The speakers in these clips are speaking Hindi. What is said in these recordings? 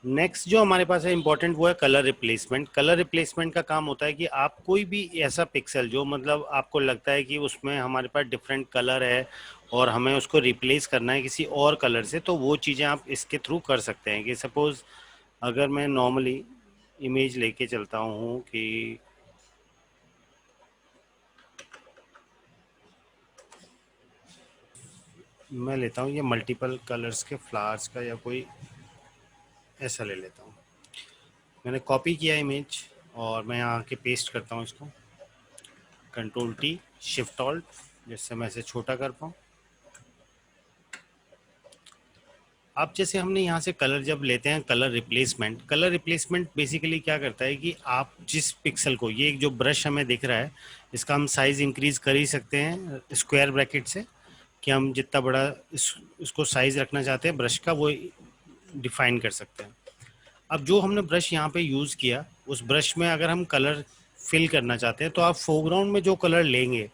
नेक्स्ट जो हमारे पास है इंपॉर्टेंट वो है कलर रिप्लेसमेंट। कलर रिप्लेसमेंट का काम होता है कि आप कोई भी ऐसा पिक्सल जो मतलब आपको लगता है कि उसमें हमारे पास डिफरेंट कलर है और हमें उसको रिप्लेस करना है किसी और कलर से, तो वो चीज़ें आप इसके थ्रू कर सकते हैं। कि सपोज़ अगर मैं नॉर्मली इमेज लेके चलता हूँ कि मैं लेता हूँ ये मल्टीपल कलर्स के फ्लावर्स का या कोई ऐसा ले लेता हूँ। मैंने कॉपी किया इमेज और मैं यहाँ आके पेस्ट करता हूँ इसको, कंट्रोल टी शिफ्ट ऑल्ट, जिससे मैं इसे छोटा कर पाऊँ। अब जैसे हमने यहाँ से कलर जब लेते हैं, कलर रिप्लेसमेंट बेसिकली क्या करता है कि आप जिस पिक्सल को, ये जो ब्रश हमें दिख रहा है इसका हम साइज़ इंक्रीज़ कर ही सकते हैं स्क्वायर ब्रैकेट से, कि हम जितना बड़ा इसको साइज़ रखना चाहते हैं ब्रश का वो डिफाइन कर सकते हैं। अब जो हमने ब्रश यहाँ पे यूज़ किया, उस ब्रश में अगर हम कलर फिल करना चाहते हैं तो आप फोरग्राउंड में जो कलर लेंगे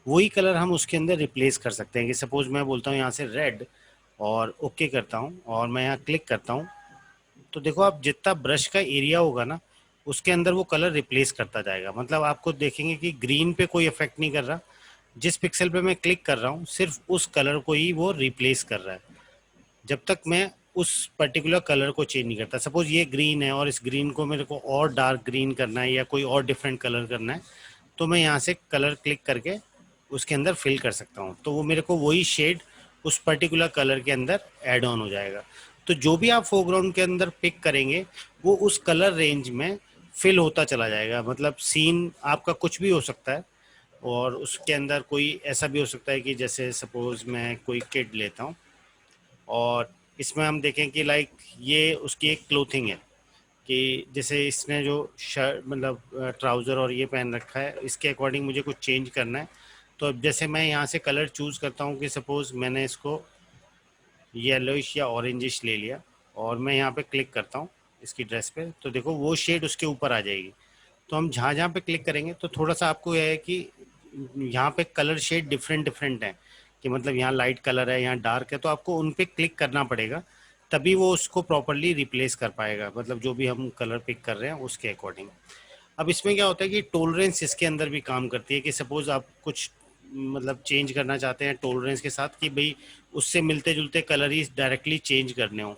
वही कलर हम उसके अंदर रिप्लेस कर सकते हैं। कि सपोज मैं बोलता हूँ यहाँ से रेड और ओके करता हूँ और मैं यहाँ क्लिक करता हूँ, तो देखो आप जितना ब्रश का एरिया होगा ना उसके अंदर वो कलर रिप्लेस करता जाएगा। मतलब आपको देखेंगे कि ग्रीन पे कोई इफेक्ट नहीं कर रहा, जिस पिक्सल पे मैं क्लिक कर रहा हूँ सिर्फ उस कलर को ही वो रिप्लेस कर रहा है, जब तक मैं उस पर्टिकुलर कलर को चेंज नहीं करता। सपोज ये ग्रीन है और इस ग्रीन को मेरे को और डार्क ग्रीन करना है या कोई और डिफरेंट कलर करना है, तो मैं यहाँ से कलर क्लिक करके उसके अंदर फिल कर सकता हूँ, तो वो मेरे को वही शेड उस पर्टिकुलर कलर के अंदर ऐड ऑन हो जाएगा। तो जो भी आप फोरग्राउंड के अंदर पिक करेंगे वो उस कलर रेंज में फिल होता चला जाएगा। मतलब सीन आपका कुछ भी हो सकता है और उसके अंदर कोई ऐसा भी हो सकता है कि जैसे सपोज मैं कोई किड लेता हूँ और इसमें हम देखें कि लाइक ये उसकी एक क्लोथिंग है, कि जैसे इसने जो शर्ट मतलब ट्राउज़र और ये पहन रखा है, इसके अकॉर्डिंग मुझे कुछ चेंज करना है। तो अब जैसे मैं यहाँ से कलर चूज़ करता हूँ कि सपोज़ मैंने इसको येलोइश या ऑरेंजिश ले लिया और मैं यहाँ पे क्लिक करता हूँ इसकी ड्रेस पे, तो देखो वो शेड उसके ऊपर आ जाएगी। तो हम जहाँ जहाँ पे क्लिक करेंगे तो थोड़ा सा आपको यह है कि यहाँ पे कलर शेड डिफरेंट डिफरेंट है, कि मतलब यहाँ लाइट कलर है यहाँ डार्क है, तो आपको उन पे क्लिक करना पड़ेगा तभी वो उसको प्रॉपरली रिप्लेस कर पाएगा, मतलब जो भी हम कलर पिक कर रहे हैं उसके अकॉर्डिंग। अब इसमें क्या होता है कि टोलरेंस इसके अंदर भी काम करती है। कि सपोज आप कुछ मतलब चेंज करना चाहते हैं टोलरेंस के साथ, कि भाई उससे मिलते जुलते कलर ही डायरेक्टली चेंज करने हो,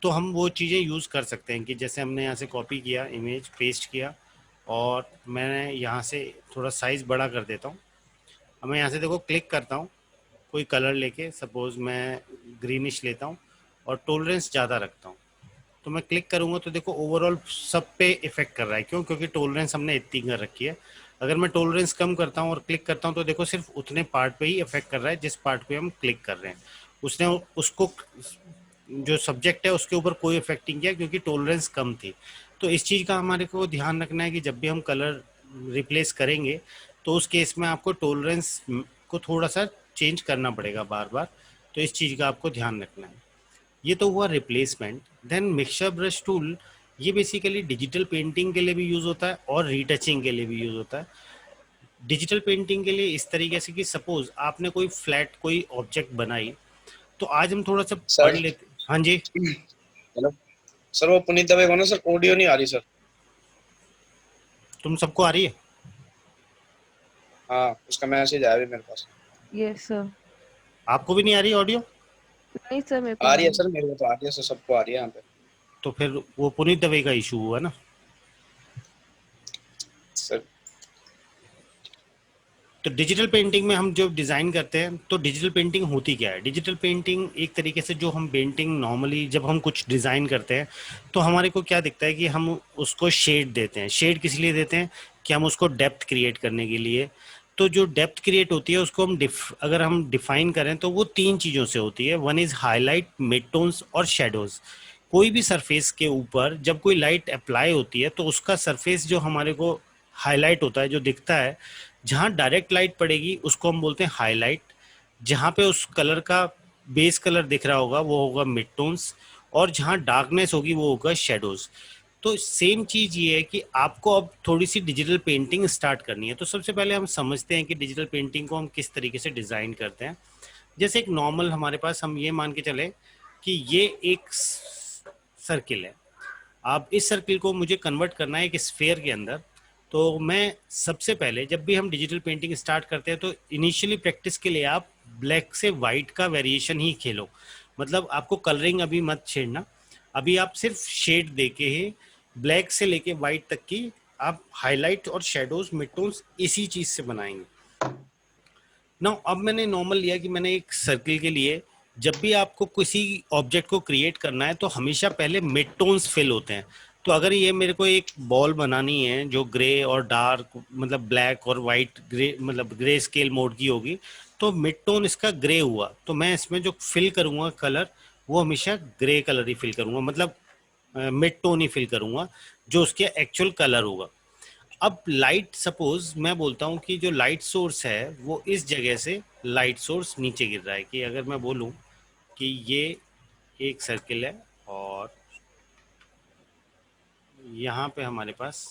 तो हम वो चीज़ें यूज़ कर सकते हैं। कि जैसे हमने यहाँ से कॉपी किया इमेज, पेस्ट किया और मैं यहाँ से थोड़ा साइज़ बड़ा कर देता हूँ। अब मैं यहाँ से देखो क्लिक करता हूँ कोई कलर लेके, सपोज़ मैं ग्रीनिश लेता हूँ और टोलरेंस ज़्यादा रखता हूँ, तो मैं क्लिक करूँगा तो देखो ओवरऑल सब पे इफेक्ट कर रहा है। क्यों? क्योंकि टोलरेंस हमने इतनी कर रखी है। अगर मैं टोलरेंस कम करता हूँ और क्लिक करता हूँ तो देखो सिर्फ उतने पार्ट पे ही इफेक्ट कर रहा है जिस पार्ट पे हम क्लिक कर रहे हैं। उसने उसको जो सब्जेक्ट है उसके ऊपर कोई इफेक्ट नहीं किया क्योंकि टोलरेंस कम थी। तो इस चीज़ का हमारे को ध्यान रखना है कि जब भी हम कलर रिप्लेस करेंगे तो उस केस में आपको टोलरेंस को थोड़ा सा चेंज करना पड़ेगा बार बार, तो इस चीज़ का आपको ध्यान रखना है। ये तो हुआ replacement. Then mixture brush tool, ये बेसिकली डिजिटल पेंटिंग के लिए भी यूज़ होता है और रीटचिंग के लिए भी यूज़ होता है। डिजिटल पेंटिंग के लिए इस तरीके से कि सपोज आपने कोई फ्लैट कोई ऑब्जेक्ट बनाई, तो आज हम थोड़ा सा पढ़ सर। लेते। हाँ जी। हेलो सर, वो पुनीत दवे को ना सर ऑडियो नहीं आ रही सर। तुम सबको आ रही है? हाँ, उसका मैसेज आया अभी मेरे पास। Yes sir. आपको भी नहीं आ रही ऑडियो? नहीं सर, मेरे को आ आ रही है रही सर, मेरे को तो आ रही है सर, सबको आ रही है यहाँ पे। तो फिर वो पुनीत दवे का इशू हुआ ना। सर तो डिजिटल पेंटिंग में हम जो डिज़ाइन करते हैं, तो डिजिटल पेंटिंग होती क्या है? डिजिटल पेंटिंग एक तरीके से जो हम पेंटिंग नॉर्मली जब हम कुछ डिज़ाइन करते हैं तो हमारे को क्या दिखता है कि हम उसको शेड देते हैं। शेड किस लिए देते हैं? कि हम उसको डेप्थ क्रिएट करने के लिए। तो जो डेप्थ क्रिएट होती है उसको हम अगर हम डिफाइन करें तो वो तीन चीज़ों से होती है। One is highlight, mid tones और शेडोज़। कोई भी सरफेस के ऊपर जब कोई लाइट अप्लाई होती है तो उसका सरफेस जो हमारे को हाईलाइट होता है, जो दिखता है, जहाँ डायरेक्ट लाइट पड़ेगी उसको हम बोलते हैं हाईलाइट। जहाँ पे उस कलर का बेस कलर दिख रहा होगा वो होगा मिड टोन्स, और जहाँ डार्कनेस होगी वो होगा शेडोज। तो सेम चीज़ ये है कि आपको अब थोड़ी सी डिजिटल पेंटिंग स्टार्ट करनी है, तो सबसे पहले हम समझते हैं कि डिजिटल पेंटिंग को हम किस तरीके से डिज़ाइन करते हैं। जैसे एक नॉर्मल हमारे पास हम ये मान के चले कि ये एक सर्किल है, अब इस सर्किल को मुझे कन्वर्ट करना है एक स्फेयर के अंदर। तो मैं सबसे पहले, जब भी हम डिजिटल पेंटिंग स्टार्ट करते हैं तो इनिशियली प्रैक्टिस के लिए आप ब्लैक से वाइट का वेरिएशन ही खेलो, मतलब आपको कलरिंग अभी मत छेड़ना। अभी आप सिर्फ शेड दे के ही ब्लैक से लेके वाइट तक की आप हाईलाइट और शेडोज मिड टोन्स इसी चीज से बनाएंगे ना। अब मैंने नॉर्मल लिया कि मैंने एक सर्किल के लिए, जब भी आपको किसी ऑब्जेक्ट को क्रिएट करना है तो हमेशा पहले मिड टोन्स फिल होते हैं। तो अगर ये मेरे को एक बॉल बनानी है जो ग्रे और डार्क, मतलब ब्लैक और वाइट ग्रे, मतलब ग्रे स्केल मोड की होगी, तो मिड टोन इसका ग्रे हुआ, तो मैं इसमें जो फिल करूंगा कलर वो हमेशा ग्रे कलर ही फिल करूंगा, मतलब मिड टोन ही फिल करूंगा जो उसके एक्चुअल कलर होगा। अब लाइट, सपोज मैं बोलता हूँ कि जो लाइट सोर्स है वो इस जगह से लाइट सोर्स नीचे गिर रहा है, कि अगर मैं बोलूँ कि ये एक सर्किल है और यहाँ पे हमारे पास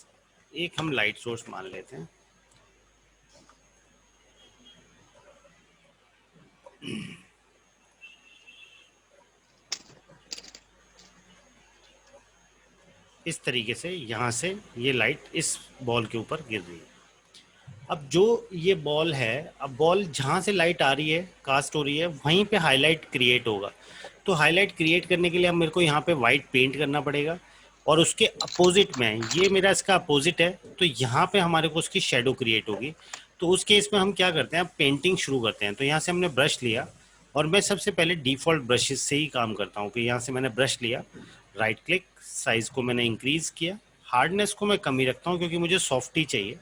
एक हम लाइट सोर्स मान लेते हैं। इस तरीके से यहाँ से ये लाइट इस बॉल के ऊपर गिर रही है। अब जो ये बॉल है, अब बॉल जहाँ से लाइट आ रही है, कास्ट हो रही है, वहीं पे हाईलाइट क्रिएट होगा। तो हाईलाइट क्रिएट करने के लिए अब मेरे को यहाँ पे वाइट पेंट करना पड़ेगा, और उसके अपोजिट में, ये मेरा इसका अपोजिट है, तो यहाँ पे हमारे को उसकी शेडो क्रिएट होगी। तो उस केस में हम क्या करते हैं, अब पेंटिंग शुरू करते हैं। तो यहाँ से हमने ब्रश लिया, और मैं सबसे पहले डिफ़ॉल्ट ब्रशेस से ही काम करता हूँ कि यहाँ से मैंने ब्रश लिया, राइट क्लिक, साइज़ को मैंने इंक्रीज़ किया, हार्डनेस को मैं कम ही रखता हूँ क्योंकि मुझे सॉफ्ट ही चाहिए।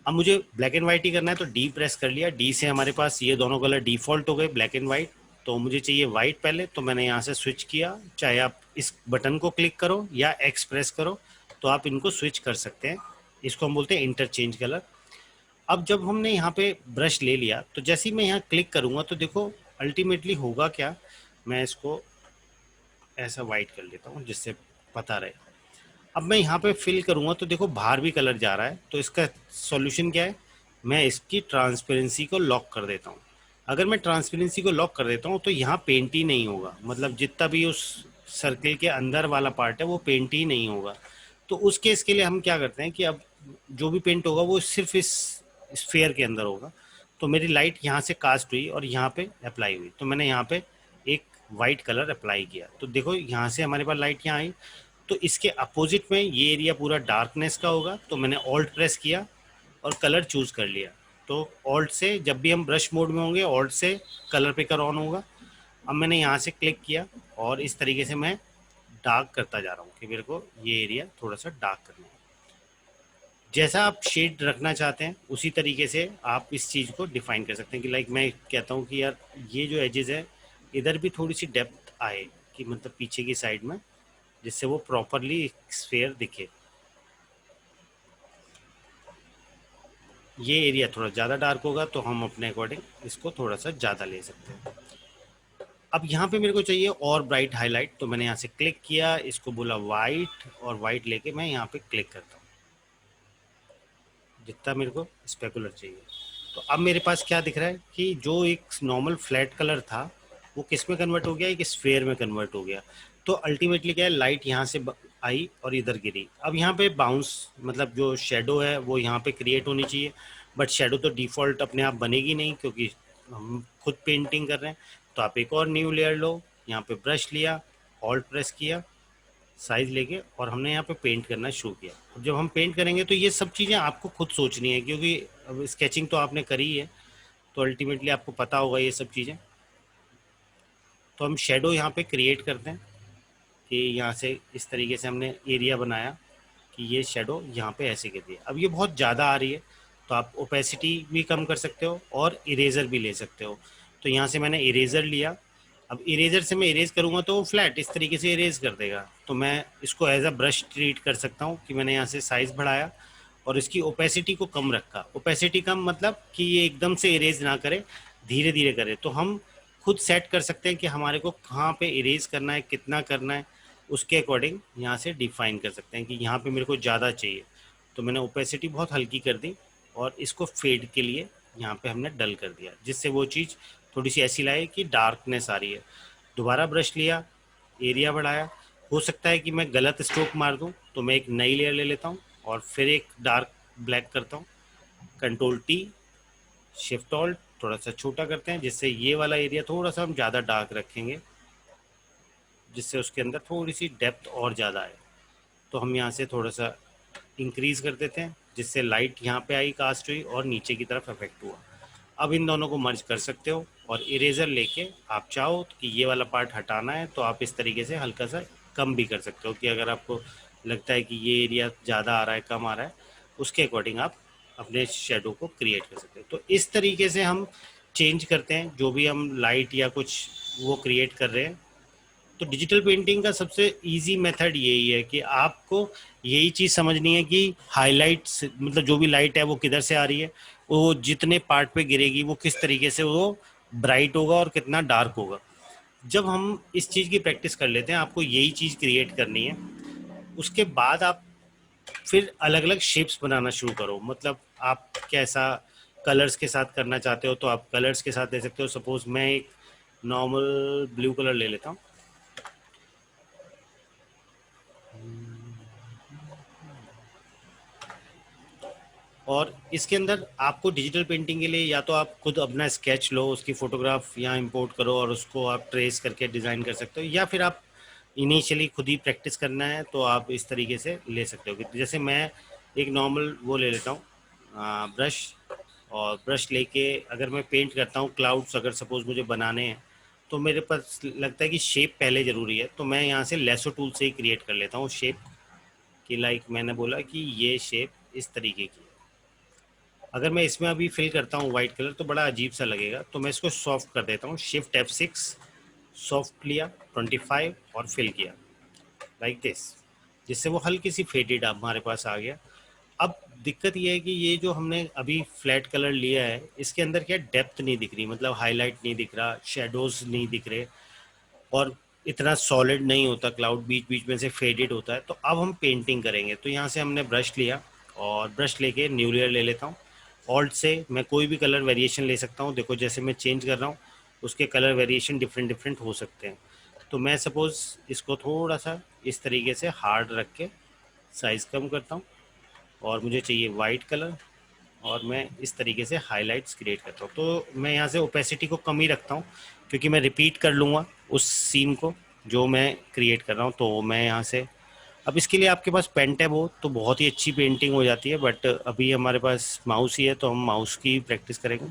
अब मुझे ब्लैक एंड वाइट ही करना है, तो डी प्रेस कर लिया, डी से हमारे पास ये दोनों कलर डिफ़ॉल्ट हो गए ब्लैक एंड वाइट। तो मुझे चाहिए वाइट पहले, तो मैंने यहाँ से स्विच किया, चाहे आप इस बटन को क्लिक करो या एक्स प्रेस करो तो आप इनको स्विच कर सकते हैं। इसको हम बोलते हैं इंटरचेंज कलर। अब जब हमने यहाँ पे ब्रश ले लिया, तो जैसे ही मैं यहाँ क्लिक करूँगा तो देखो अल्टीमेटली होगा क्या, मैं इसको ऐसा वाइट कर लेता हूँ जिससे पता रहे। अब मैं यहाँ पे फिल करूँगा तो देखो बाहर भी कलर जा रहा है, तो इसका सॉल्यूशन क्या है, मैं इसकी ट्रांसपेरेंसी को लॉक कर देता हूँ। अगर मैं ट्रांसपेरेंसी को लॉक कर देता हूँ तो यहाँ पेंट ही नहीं होगा, मतलब जितना भी उस सर्किल के अंदर वाला पार्ट है वो पेंट ही नहीं होगा। तो उस केस के लिए हम क्या करते हैं कि अब जो भी पेंट होगा वो सिर्फ इस स्फेयर के अंदर होगा। तो मेरी लाइट यहाँ से कास्ट हुई और यहाँ पे अप्लाई हुई, तो मैंने यहाँ पे एक वाइट कलर अप्लाई किया, तो देखो यहाँ से हमारे पास लाइट यहाँ आई। तो इसके अपोजिट में ये एरिया पूरा डार्कनेस का होगा, तो मैंने ऑल्ट प्रेस किया और कलर चूज कर लिया। तो ऑल्ट से जब भी हम ब्रश मोड में होंगे, ऑल्ट से कलर पिकर ऑन होगा। अब मैंने यहाँ से क्लिक किया और इस तरीके से मैं डार्क करता जा रहा हूँ कि मेरे को ये एरिया थोड़ा सा डार्क करना है। जैसा आप शेड रखना चाहते हैं उसी तरीके से आप इस चीज़ को डिफाइन कर सकते हैं कि लाइक मैं कहता हूँ कि यार ये जो एजेस है इधर भी थोड़ी सी डेप्थ आए, कि मतलब पीछे की साइड में, जिससे वो प्रॉपरली स्फेयर दिखे। ये एरिया थोड़ा ज़्यादा डार्क होगा तो हम अपने अकॉर्डिंग इसको थोड़ा सा ज़्यादा ले सकते हैं। अब यहाँ पे मेरे को चाहिए और ब्राइट हाईलाइट, तो मैंने यहाँ से क्लिक किया, इसको बोला वाइट, और वाइट लेके मैं यहाँ पे क्लिक करता हूँ जितना मेरे को स्पेकुलर चाहिए। तो अब मेरे पास क्या दिख रहा है कि जो एक नॉर्मल फ्लैट कलर था वो किस में कन्वर्ट हो गया, एक स्फेयर में कन्वर्ट हो गया। तो अल्टीमेटली क्या है, लाइट यहाँ से आई और इधर गिरी। अब यहाँ पे बाउंस, मतलब जो शेडो है वो यहाँ पे क्रिएट होनी चाहिए, बट शेडो तो डिफ़ॉल्ट अपने आप बनेगी नहीं क्योंकि हम खुद पेंटिंग कर रहे हैं। तो आप एक और न्यू लेयर लो, यहाँ पे ब्रश लिया, ऑल्ट प्रेस किया, साइज लेके, और हमने यहाँ पे पेंट करना शुरू किया। अब जब हम पेंट करेंगे तो ये सब चीज़ें आपको खुद सोचनी है, क्योंकि अब स्केचिंग तो आपने करी है तो अल्टीमेटली आपको पता होगा ये सब चीज़ें। तो हम शेडो यहाँ पे क्रिएट करते हैं कि यहाँ से इस तरीके से हमने एरिया बनाया कि ये शेडो यहाँ पे ऐसे गिर रही है। अब ये बहुत ज़्यादा आ रही है तो आप ओपेसिटी भी कम कर सकते हो और इरेज़र भी ले सकते हो। तो यहाँ से मैंने इरेज़र लिया। अब इरेज़र से मैं इरेज करूँगा तो वो फ्लैट इस तरीके से इरेज कर देगा। तो मैं इसको एज अ ब्रश ट्रीट कर सकता हूँ कि मैंने यहाँ से साइज़ बढ़ाया और इसकी ओपेसिटी को कम रखा। ओपेसिटी कम मतलब कि ये एकदम से इरेज ना करे, धीरे धीरे करे। तो हम खुद सेट कर सकते हैं कि हमारे को कहाँ पे इरेज करना है, कितना करना है, उसके अकॉर्डिंग यहाँ से डिफाइन कर सकते हैं कि यहाँ पे मेरे को ज़्यादा चाहिए। तो मैंने ओपेसिटी बहुत हल्की कर दी और इसको फेड के लिए यहाँ पे हमने डल कर दिया, जिससे वो चीज़ थोड़ी सी ऐसी लाए कि डार्कनेस आ रही है। दोबारा ब्रश लिया, एरिया बढ़ाया, हो सकता है कि मैं गलत स्ट्रोक मार दूं, तो मैं एक नई लेयर ले लेता हूं और फिर एक डार्क ब्लैक करता हूं। कंट्रोल टी, शिफ्ट ऑल्ट, थोड़ा सा छोटा करते हैं जिससे ये वाला एरिया थोड़ा सा हम ज़्यादा डार्क रखेंगे, जिससे उसके अंदर थोड़ी सी डेप्थ और ज़्यादा आए। तो हम यहाँ से थोड़ा सा इंक्रीज कर देते हैं जिससे लाइट यहाँ पे आई, कास्ट हुई और नीचे की तरफ इफेक्ट हुआ। अब इन दोनों को मर्ज कर सकते हो और इरेजर लेके आप चाहो कि ये वाला पार्ट हटाना है तो आप इस तरीके से हल्का सा कम भी कर सकते हो, कि अगर आपको लगता है कि ये एरिया ज़्यादा आ रहा है, कम आ रहा है, उसके अकॉर्डिंग आप अपने शेडो को क्रिएट कर सकते हो। तो इस तरीके से हम चेंज करते हैं जो भी हम लाइट या कुछ वो क्रिएट कर रहे हैं। तो डिजिटल पेंटिंग का सबसे इजी मेथड यही है कि आपको यही चीज़ समझनी है कि हाइलाइट्स, मतलब जो भी लाइट है वो किधर से आ रही है, वो जितने पार्ट पे गिरेगी वो किस तरीके से वो ब्राइट होगा और कितना डार्क होगा। जब हम इस चीज़ की प्रैक्टिस कर लेते हैं, आपको यही चीज़ क्रिएट करनी है, उसके बाद आप फिर अलग अलग शेप्स बनाना शुरू करो। मतलब आप कैसा कलर्स के साथ करना चाहते हो तो आप कलर्स के साथ दे सकते हो। सपोज मैं एक नॉर्मल ब्लू कलर ले लेता हूँ और इसके अंदर आपको डिजिटल पेंटिंग के लिए या तो आप खुद अपना स्केच लो, उसकी फ़ोटोग्राफ यहाँ इंपोर्ट करो और उसको आप ट्रेस करके डिज़ाइन कर सकते हो, या फिर आप इनिशियली खुद ही प्रैक्टिस करना है तो आप इस तरीके से ले सकते हो। जैसे मैं एक नॉर्मल वो ले लेता हूँ ब्रश, और ब्रश लेके अगर मैं पेंट करता हूँ क्लाउड्स, अगर सपोज़ मुझे बनाने हैं तो मेरे पास लगता है कि शेप पहले ज़रूरी है, तो मैं यहाँ से लेसो टूल से ही क्रिएट कर लेता हूँ शेप कि लाइक मैंने बोला कि ये शेप इस तरीके की है। अगर मैं इसमें अभी फिल करता हूँ वाइट कलर तो बड़ा अजीब सा लगेगा, तो मैं इसको सॉफ्ट कर देता हूँ। शिफ्ट F6, सॉफ्ट लिया 25 और फिल किया लाइक दिस, जिससे वो हल्की सी फेडेड हमारे पास आ गया। अब दिक्कत ये है कि ये जो हमने अभी फ्लैट कलर लिया है इसके अंदर क्या डेप्थ नहीं दिख रही, मतलब हाईलाइट नहीं दिख रहा, शेडोज नहीं दिख रहे और इतना सॉलिड नहीं होता, क्लाउड बीच बीच में से फेडेड होता है। तो अब हम पेंटिंग करेंगे, तो यहाँ से हमने ब्रश लिया और ब्रश लेके न्यू लेयर ले लेता हूँ। ऑल्ट से मैं कोई भी कलर वेरिएशन ले सकता हूँ। देखो जैसे मैं चेंज कर रहा हूँ उसके कलर वेरिएशन डिफरेंट डिफरेंट हो सकते हैं। तो मैं सपोज़ इसको थोड़ा सा इस तरीके से हार्ड रख के साइज़ कम करता हूँ और मुझे चाहिए वाइट कलर और मैं इस तरीके से हाइलाइट्स क्रिएट करता हूँ। तो मैं यहाँ से ओपेसिटी को कम ही रखता हूँ क्योंकि मैं रिपीट कर लूँगा उस सीन को जो मैं क्रिएट कर रहा हूँ। तो मैं यहाँ से, अब इसके लिए आपके पास पेन टैब हो तो बहुत ही अच्छी पेंटिंग हो जाती है, बट अभी हमारे पास माउस ही है तो हम माउस की प्रैक्टिस करेंगे।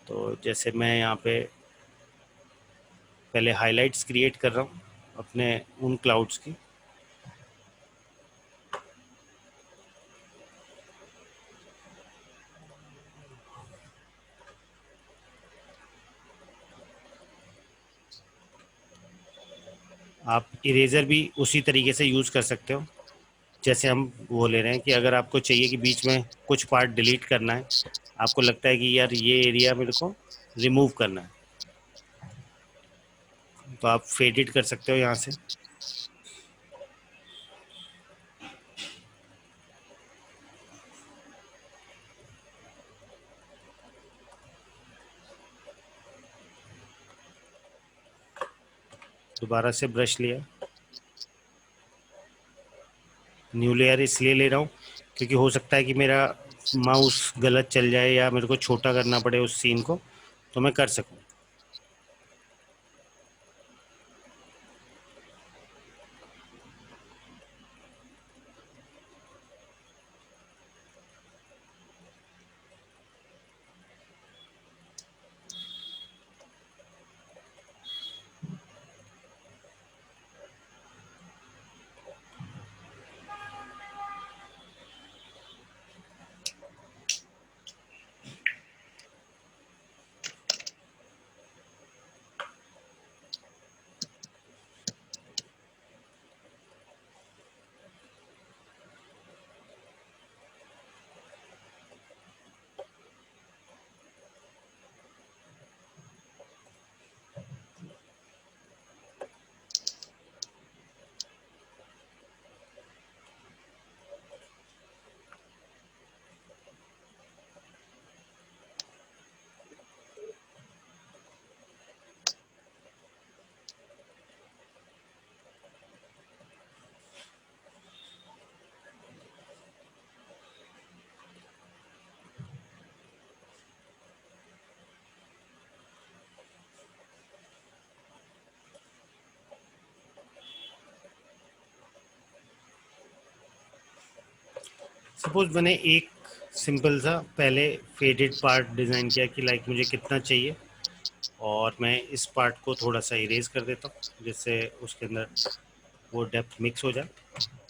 तो जैसे मैं यहाँ पे पहले हाइलाइट्स क्रिएट कर रहा हूँ अपने उन क्लाउड्स की। आप इरेजर भी उसी तरीके से यूज़ कर सकते हो जैसे हम वो ले रहे हैं कि अगर आपको चाहिए कि बीच में कुछ पार्ट डिलीट करना है, आपको लगता है कि यार ये एरिया मेरे को रिमूव करना है, तो आप फेडिट कर सकते हो यहाँ से। दोबारा से ब्रश लिया, न्यू लेयर इसलिए ले रहा हूँ क्योंकि हो सकता है कि मेरा माउस गलत चल जाए या मेरे को छोटा करना पड़े उस सीन को, तो मैं कर सकूँ। सपोज मैंने एक सिंपल सा पहले फेडेड पार्ट डिज़ाइन किया कि लाइक मुझे कितना चाहिए, और मैं इस पार्ट को थोड़ा सा इरेज कर देता हूँ जिससे उसके अंदर वो डेप्थ मिक्स हो जाए।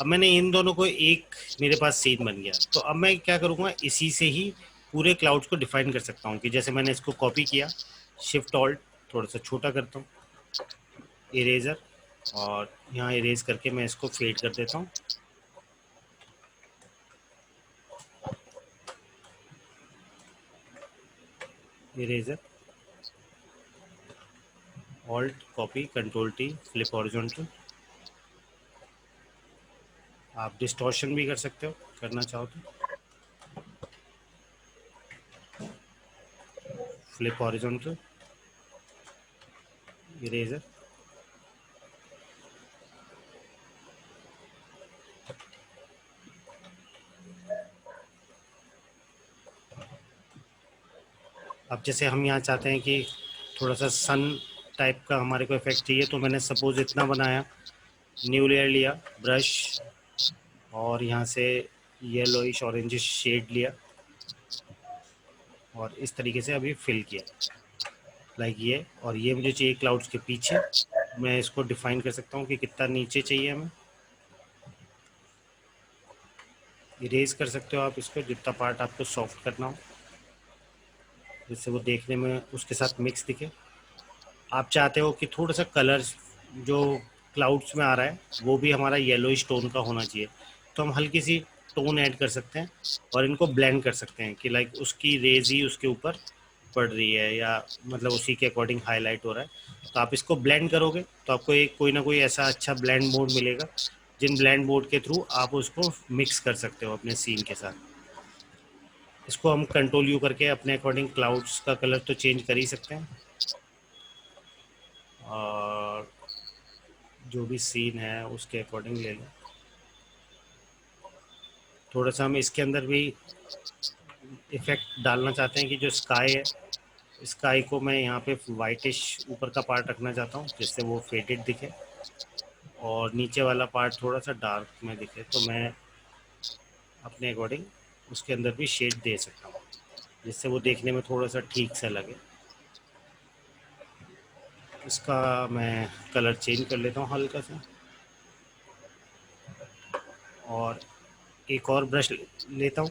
अब मैंने इन दोनों को एक, मेरे पास सीन बन गया, तो अब मैं क्या करूँगा, इसी से ही पूरे क्लाउड्स को डिफाइन कर सकता हूँ कि जैसे मैंने इसको कॉपी किया, शिफ्ट ऑल्ट थोड़ा सा छोटा करता हूँ, इरेजर, और यहाँ इरेज करके मैं इसको फेड कर देता हूँ। Eraser, alt copy, control T, flip horizontal. आप डिस्टॉर्शन भी कर सकते हो करना चाहो तो, फ्लिप हॉरिजॉन्टल, इरेजर, अब जैसे हम यहाँ चाहते हैं कि थोड़ा सा सन टाइप का हमारे को इफेक्ट चाहिए, तो मैंने सपोज इतना बनाया, न्यू लेयर लिया, ब्रश, और यहाँ से येलोइश ऑरेंजिश शेड लिया, और इस तरीके से अभी फिल किया लाइक ये। और ये मुझे चाहिए क्लाउड्स के पीछे, मैं इसको डिफाइन कर सकता हूँ कि कितना नीचे चाहिए हमें। इरेज कर सकते हो आप इसको, जितना पार्ट आपको सॉफ्ट करना हो, जिससे वो देखने में उसके साथ मिक्स दिखे। आप चाहते हो कि थोड़ा सा कलर जो क्लाउड्स में आ रहा है वो भी हमारा येलोइश टोन का होना चाहिए, तो हम हल्की सी टोन ऐड कर सकते हैं और इनको ब्लेंड कर सकते हैं कि लाइक उसकी रेज ही उसके ऊपर पड़ रही है, या मतलब उसी के अकॉर्डिंग हाईलाइट हो रहा है। तो आप इसको ब्लेंड करोगे तो आपको एक कोई ना कोई ऐसा अच्छा ब्लेंड मोड मिलेगा, जिन ब्लेंड मोड के थ्रू आप उसको मिक्स कर सकते हो अपने सीन के साथ। इसको हम कंट्रोल यू करके अपने अकॉर्डिंग क्लाउड्स का कलर तो चेंज कर ही सकते हैं, और जो भी सीन है उसके अकॉर्डिंग ले लो। थोड़ा सा हम इसके अंदर भी इफेक्ट डालना चाहते हैं कि जो स्काई है, स्काई को मैं यहाँ पे वाइटिश ऊपर का पार्ट रखना चाहता हूँ जिससे वो फेडेड दिखे, और नीचे वाला पार्ट थोड़ा सा डार्क में दिखे, तो मैं अपने अकॉर्डिंग उसके अंदर भी शेड दे सकता हूँ जिससे वो देखने में थोड़ा सा ठीक सा लगे। इसका मैं कलर चेंज कर लेता हूँ हल्का सा, और एक और ब्रश लेता हूँ,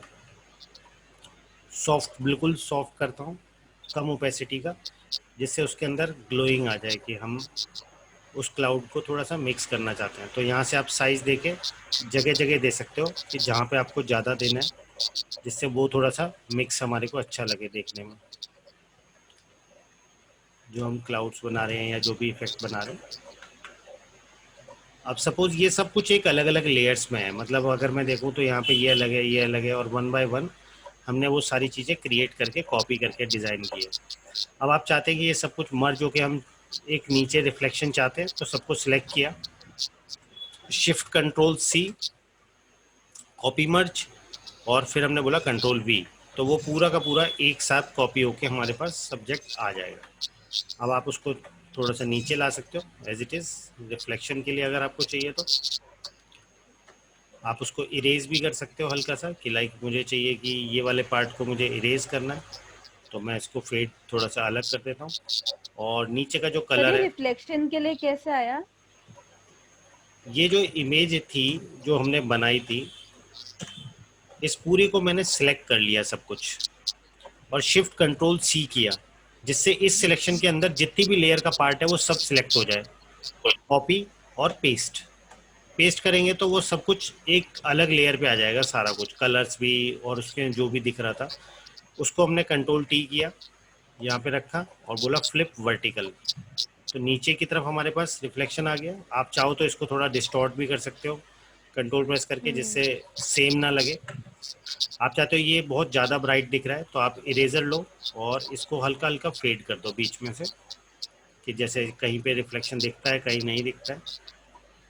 सॉफ्ट, बिल्कुल सॉफ्ट करता हूँ, कम ओपेसिटी का, जिससे उसके अंदर ग्लोइंग आ जाए कि हम उस क्लाउड को थोड़ा सा मिक्स करना चाहते हैं। तो यहाँ से आप साइज़ दे के जगह जगह दे सकते हो कि जहाँ पे आपको ज़्यादा देना है, जिससे वो थोड़ा सा मिक्स हमारे को अच्छा लगे देखने में, जो हम क्लाउड्स बना रहे हैं या जो भी इफेक्ट बना रहे हैं। अब सपोज ये सब कुछ एक अलग अलग लेयर्स में है, मतलब अगर मैं देखूँ तो यहाँ पे ये अलग है, ये अलग है, और वन बाय वन हमने वो सारी चीज़ें क्रिएट करके कॉपी करके डिज़ाइन की है। अब आप चाहते हैं कि ये सब कुछ मर्ज होके हम एक नीचे रिफ्लेक्शन चाहते हैं, तो सबको सिलेक्ट किया, शिफ्ट कंट्रोल सी, कॉपी मर्ज, और फिर हमने बोला कंट्रोल वी, तो वो पूरा का पूरा एक साथ कॉपी होके हमारे पास सब्जेक्ट आ जाएगा। अब आप उसको थोड़ा सा नीचे ला सकते हो एज इट इज़ रिफ्लेक्शन के लिए, अगर आपको चाहिए तो आप उसको इरेज भी कर सकते हो हल्का सा कि लाइक मुझे चाहिए कि ये वाले पार्ट को मुझे इरेज करना है, तो मैं इसको फेड थोड़ा सा अलग कर देता हूँ। और नीचे का जो सर कलर ये है, रिफ्लेक्शन के लिए कैसे आया? ये जो इमेज थी जो हमने बनाई थी, इस पूरे को मैंने सिलेक्ट कर लिया सब कुछ, और शिफ्ट कंट्रोल सी किया, जिससे इस सिलेक्शन के अंदर जितनी भी लेयर का पार्ट है वो सब सिलेक्ट हो जाए। कॉपी और पेस्ट, पेस्ट करेंगे तो वो सब कुछ एक अलग लेयर पे आ जाएगा, सारा कुछ कलर्स भी और उसके जो भी दिख रहा था, उसको हमने कंट्रोल टी किया, यहाँ पे रखा और बोला फ्लिप वर्टिकल, तो नीचे की तरफ हमारे पास रिफ्लेक्शन आ गया। आप चाहो तो इसको थोड़ा डिस्टॉर्ट भी कर सकते हो कंट्रोल प्रेस करके, जिससे सेम ना लगे। आप चाहते हो ये बहुत ज़्यादा ब्राइट दिख रहा है, तो आप इरेजर लो और इसको हल्का हल्का फेड कर दो बीच में से, कि जैसे कहीं पे रिफ्लेक्शन दिखता है कहीं नहीं दिखता है।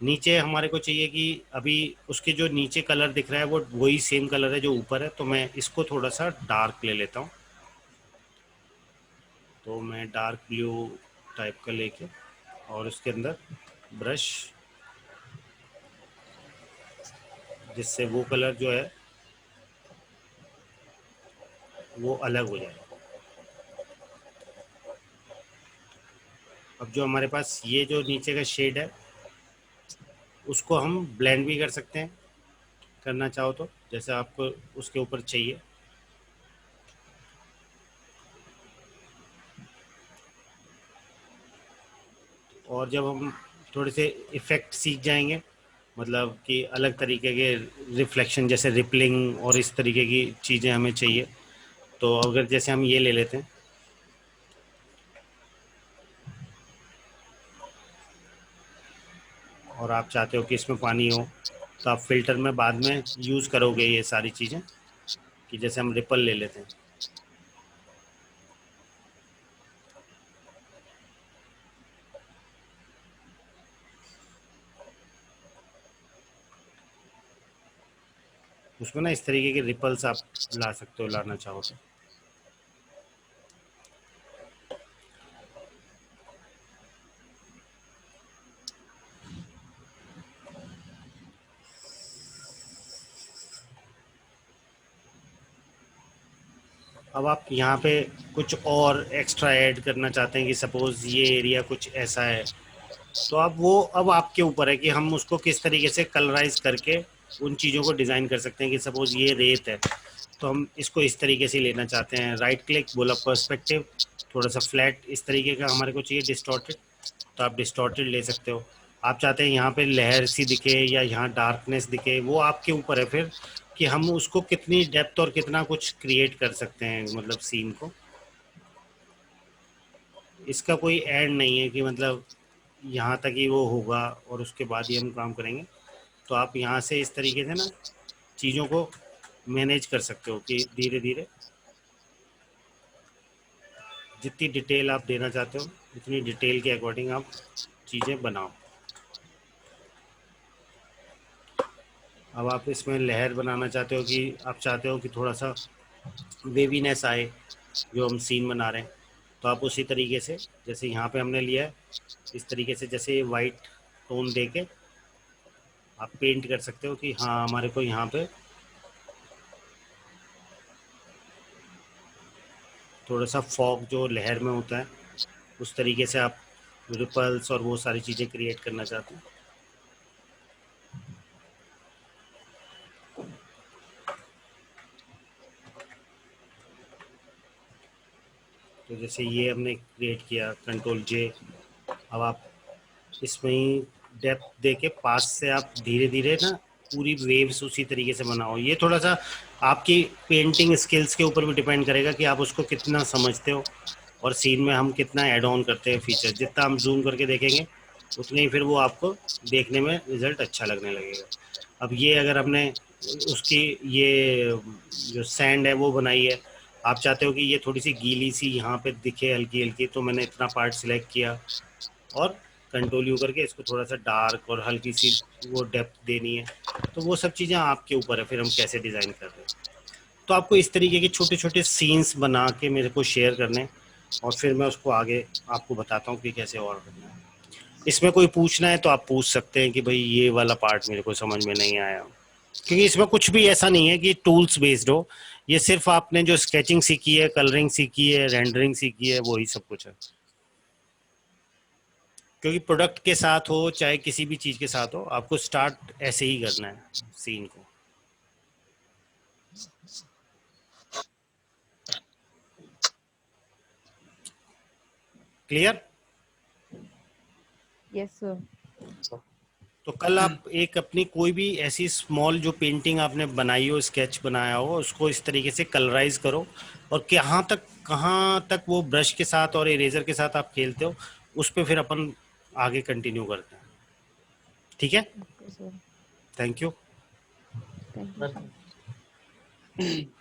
नीचे हमारे को चाहिए कि अभी उसके जो नीचे कलर दिख रहा है वो वही सेम कलर है जो ऊपर है, तो मैं इसको थोड़ा सा डार्क ले लेता हूँ। तो मैं डार्क ब्लू टाइप का लेके, और उसके अंदर ब्रश, जिससे वो कलर जो है वो अलग हो जाएगा। अब जो हमारे पास ये जो नीचे का शेड है उसको हम ब्लेंड भी कर सकते हैं, करना चाहो तो, जैसे आपको उसके ऊपर चाहिए। और जब हम थोड़े से इफ़ेक्ट सीख जाएंगे, मतलब कि अलग तरीके के रिफ्लेक्शन, जैसे रिपलिंग और इस तरीके की चीज़ें हमें चाहिए, तो अगर जैसे हम ये ले लेते हैं, और आप चाहते हो कि इसमें पानी हो, तो आप फिल्टर में बाद में यूज़ करोगे ये सारी चीज़ें, कि जैसे हम रिपल ले लेते हैं। उसमें ना इस तरीके के रिपल्स आप ला सकते हो, लाना चाहो तो। अब आप यहाँ पे कुछ और एक्स्ट्रा ऐड करना चाहते हैं कि सपोज़ ये एरिया कुछ ऐसा है, तो आप वो अब आपके ऊपर है कि हम उसको किस तरीके से कलराइज करके उन चीज़ों को डिज़ाइन कर सकते हैं। कि सपोज़ ये रेत है, तो हम इसको इस तरीके से लेना चाहते हैं, राइट क्लिक बोला पर्सपेक्टिव, थोड़ा सा फ्लैट इस तरीके का हमारे को चाहिए, डिस्टॉर्टेड, तो आप डिस्टॉर्टेड ले सकते हो। आप चाहते हैं यहाँ पे लहर सी दिखे या यहाँ डार्कनेस दिखे, वो आपके ऊपर है फिर कि हम उसको कितनी डेप्थ और कितना कुछ क्रिएट कर सकते हैं, मतलब सीन को। इसका कोई एंड नहीं है कि मतलब यहाँ तक ही वो होगा और उसके बाद ही हम काम करेंगे। तो आप यहाँ से इस तरीके से ना चीज़ों को मैनेज कर सकते हो कि धीरे धीरे जितनी डिटेल आप देना चाहते हो उतनी डिटेल के अकॉर्डिंग आप चीज़ें बनाओ। अब आप इसमें लहर बनाना चाहते हो कि आप चाहते हो कि थोड़ा सा वेवीनेस आए जो हम सीन बना रहे हैं, तो आप उसी तरीके से, जैसे यहाँ पे हमने लिया है इस तरीके से, जैसे ये वाइट टोन दे के आप पेंट कर सकते हो कि हाँ हमारे को यहाँ पे थोड़ा सा फॉग जो लहर में होता है उस तरीके से आप रिपल्स और वो सारी चीज़ें क्रिएट करना चाहते हैं। तो जैसे ये हमने क्रिएट किया, कंट्रोल जे। अब आप इसमें ही डेप्थ दे के पास से आप धीरे धीरे ना पूरी वेव्स उसी तरीके से बनाओ। ये थोड़ा सा आपकी पेंटिंग स्किल्स के ऊपर भी डिपेंड करेगा कि आप उसको कितना समझते हो और सीन में हम कितना ऐड ऑन करते हैं फीचर। जितना हम जूम करके देखेंगे उतने ही फिर वो आपको देखने में रिजल्ट अच्छा लगने लगेगा। अब ये अगर हमने उसकी ये जो सैंड है वो बनाई है, आप चाहते हो कि ये थोड़ी सी गीली सी यहाँ पे दिखे हल्की हल्की, तो मैंने इतना पार्ट सिलेक्ट किया और कंट्रोल यू करके इसको थोड़ा सा डार्क और हल्की सी वो डेप्थ देनी है। तो वो सब चीज़ें आपके ऊपर है फिर हम कैसे डिज़ाइन कर रहे हैं। तो आपको इस तरीके के छोटे छोटे सीन्स बना के मेरे को शेयर करने, और फिर मैं उसको आगे आपको बताता हूँ कि कैसे और करना है। इसमें कोई पूछना है तो आप पूछ सकते हैं कि भाई ये वाला पार्ट मेरे को समझ में नहीं आया, क्योंकि इसमें कुछ भी ऐसा नहीं है कि टूल्स बेस्ड हो। ये सिर्फ आपने जो स्केचिंग सीखी है, कलरिंग सीखी है, रेंडरिंग सीखी है, वही सब कुछ है। क्योंकि प्रोडक्ट के साथ हो चाहे किसी भी चीज़ के साथ हो, आपको स्टार्ट ऐसे ही करना है सीन को। क्लियर? Yes sir. तो कल आप एक अपनी कोई भी ऐसी स्मॉल जो पेंटिंग आपने बनाई हो, स्केच बनाया हो, उसको इस तरीके से कलराइज करो, और कहाँ तक वो ब्रश के साथ और इरेजर के साथ आप खेलते हो, उस पर फिर अपन आगे कंटिन्यू करते हैं। ठीक है, okay sir. Thank you. Thank you sir.